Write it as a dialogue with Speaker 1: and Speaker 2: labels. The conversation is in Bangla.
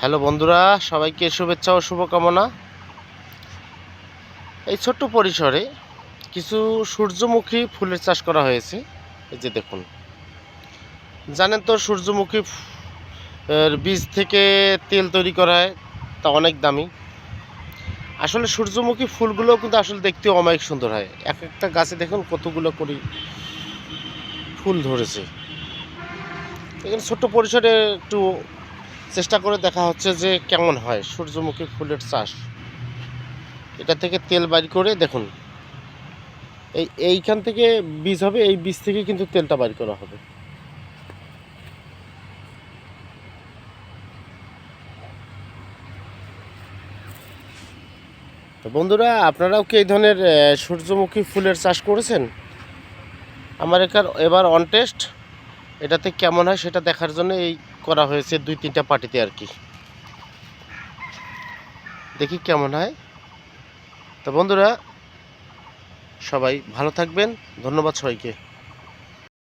Speaker 1: হ্যালো বন্ধুরা, সবাইকে শুভেচ্ছা ও শুভকামনা। এই ছোট্ট পরিসরে কিছু সূর্যমুখী ফুলের চাষ করা হয়েছে। এই যে দেখুন, জানেন তো সূর্যমুখী এর বীজ থেকে তেল তৈরি করা হয়, তা অনেক দামি। আসলে সূর্যমুখী ফুলগুলো কিন্তু আসলে দেখতে অনেক সুন্দর হয়। এক একটা গাছে দেখুন কতগুলো করে ফুল ধরেছে। এখানে ছোট্ট পরিসরে একটু চেষ্টা করে দেখা হচ্ছে যে কেমন হয় সূর্যমুখী ফুলের চাষ। এটা থেকে তেল বাইর করে দেখুন, এইখান থেকে বীজ হবে, এই বীজ থেকে কিন্তু তেলটা বাইর করা হবে। তো বন্ধুরা, আপনারাও কি এই ধরনের সূর্যমুখী ফুলের চাষ করেছেন? আমার এবার অন টেস্ট এটাতে কেমন হয় সেটা দেখার জন্য এই করা হয়েছে 2-3টা পার্টিতে আর কি। দেখি কেমন হয়। তো বন্ধুরা, সবাই ভালো থাকবেন। ধন্যবাদ সবাইকে।